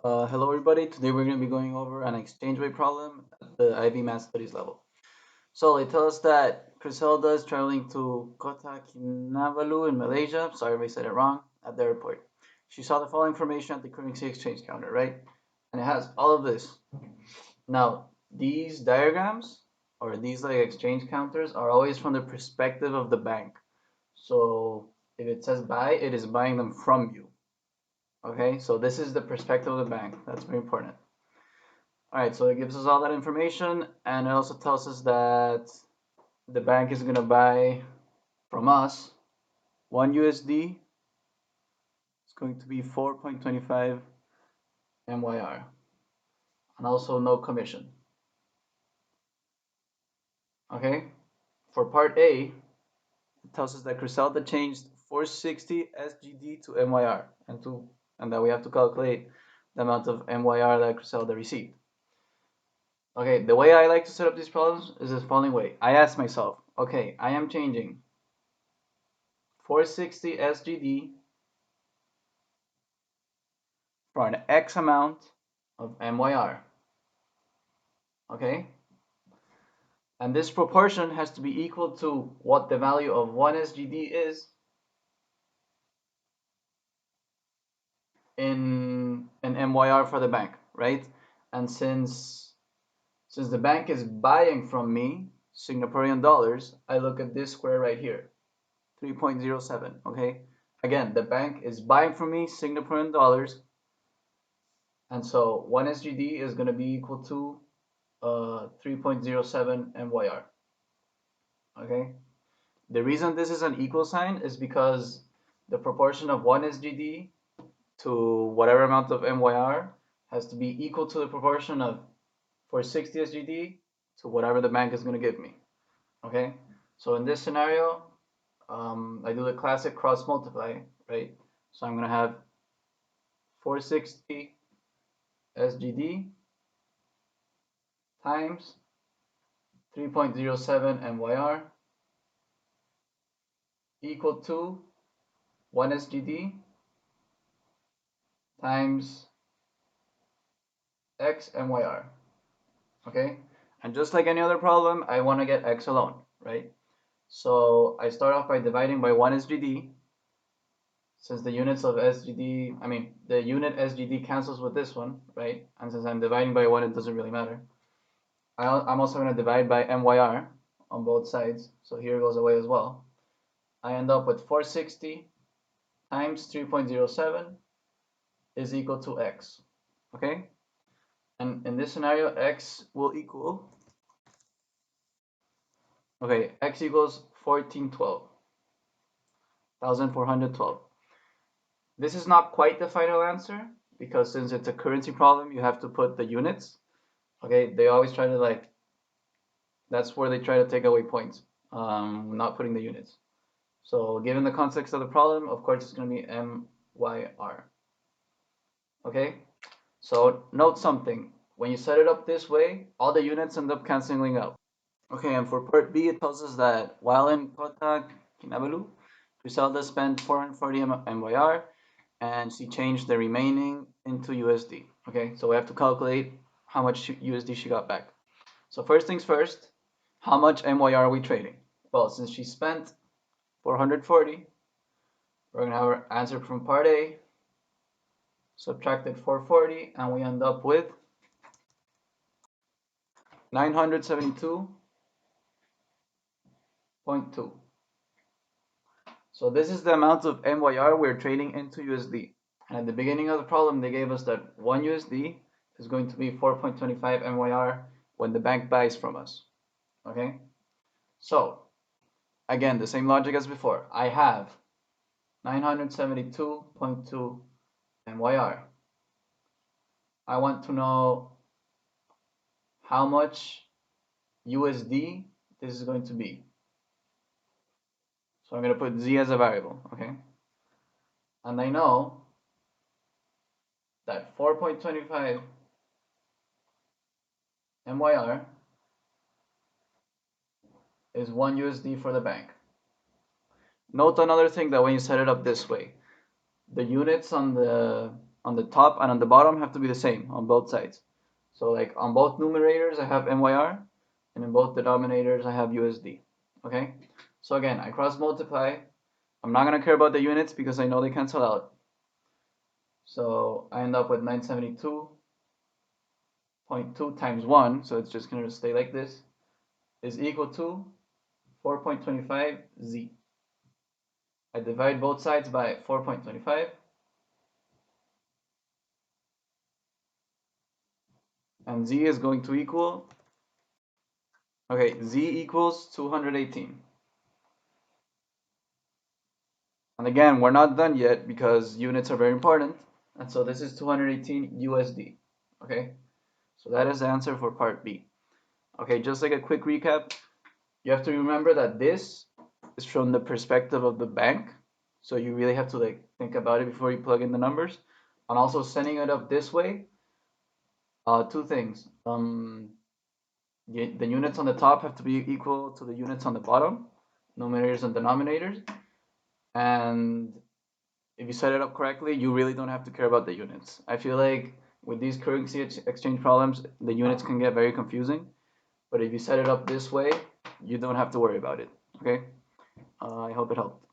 Hello everybody, today we're going to be going over an exchange rate problem at the IB Math Studies level. So they tell us that Griselda is traveling to Kota Kinabalu in Malaysia, sorry if I said it wrong, at the airport. She saw the following information at the currency exchange counter, right? And it has all of this. Now, these diagrams, or these like exchange counters, are always from the perspective of the bank. So if it says buy, it is buying them from you. Okay, so this is the perspective of the bank. That's very important. All right, so it gives us all that information, and it also tells us that the bank is going to buy from us 1 USD. It's going to be 4.25 MYR, and also no commission. Okay, for part A, it tells us that Griselda changed 460 SGD to MYR, and that we have to calculate the amount of MYR that Griselda received. Okay, the way I like to set up these problems is the following way. I ask myself, okay, I am changing 460 SGD for an X amount of MYR. Okay? And this proportion has to be equal to what the value of 1 SGD is in an MYR for the bank, right? And since the bank is buying from me Singaporean dollars, I look at this square right here, 3.07, okay? Again, the bank is buying from me Singaporean dollars, and so 1 SGD is going to be equal to 3.07 MYR. Okay, the reason this is an equal sign is because the proportion of 1 SGD to whatever amount of MYR has to be equal to the proportion of 460 SGD to whatever the bank is going to give me. Okay, so in this scenario, I do the classic cross multiply, right? So I'm going to have 460 SGD times 3.07 MYR equal to 1 SGD times X MYR. Okay, and just like any other problem, I want to get X alone, right? So I start off by dividing by 1 SGD, since the units of SGD, I mean, the unit SGD cancels with this one, right? And since I'm dividing by 1, it doesn't really matter. I'm also going to divide by MYR on both sides, so here goes away as well. I end up with 460 times 3.07 is equal to X, okay? And in this scenario, X will equal, okay, X equals 1412, 1412. This is not quite the final answer because since it's a currency problem, you have to put the units. Okay, they always try to like, that's where they try to take away points, not putting the units. So given the context of the problem, of course, it's going to be MYR. Okay, so note something. When you set it up this way, all the units end up canceling out. Okay, and for part B, it tells us that while in Kota Kinabalu, Griselda spent 440 MYR and she changed the remaining into USD. Okay, so we have to calculate how much USD she got back. So first things first, how much MYR are we trading? Well, since she spent 440, we're gonna have our answer from part A, subtracted 440, and we end up with 972.2. So this is the amount of MYR we're trading into USD. And at the beginning of the problem, they gave us that 1 USD is going to be 4.25 MYR when the bank buys from us. Okay? So, again, the same logic as before. I have 972.2 MYR. I want to know how much USD this is going to be. So I'm going to put Z as a variable, okay? And I know that 4.25 MYR is 1 USD for the bank. Note another thing that when you set it up this way, the units on the on the top and on the bottom have to be the same on both sides. So like on both numerators I have MYR, and in both denominators I have USD. Okay, so again I cross multiply. I'm not gonna care about the units because I know they cancel out. So I end up with 972.2 times 1, so it's just gonna stay like this, is equal to 4.25 Z. I divide both sides by 4.25, and Z is going to equal, okay, Z equals 218. And again, we're not done yet because units are very important. And so this is 218 USD. Okay, so that is the answer for part B. Okay, just like a quick recap, you have to remember that this is from the perspective of the bank. So you really have to like think about it before you plug in the numbers. And also setting it up this way, two things. The units on the top have to be equal to the units on the bottom, numerators and denominators. And if you set it up correctly, you really don't have to care about the units. I feel like with these currency exchange problems, the units can get very confusing. But if you set it up this way, you don't have to worry about it. Okay? I hope it helped.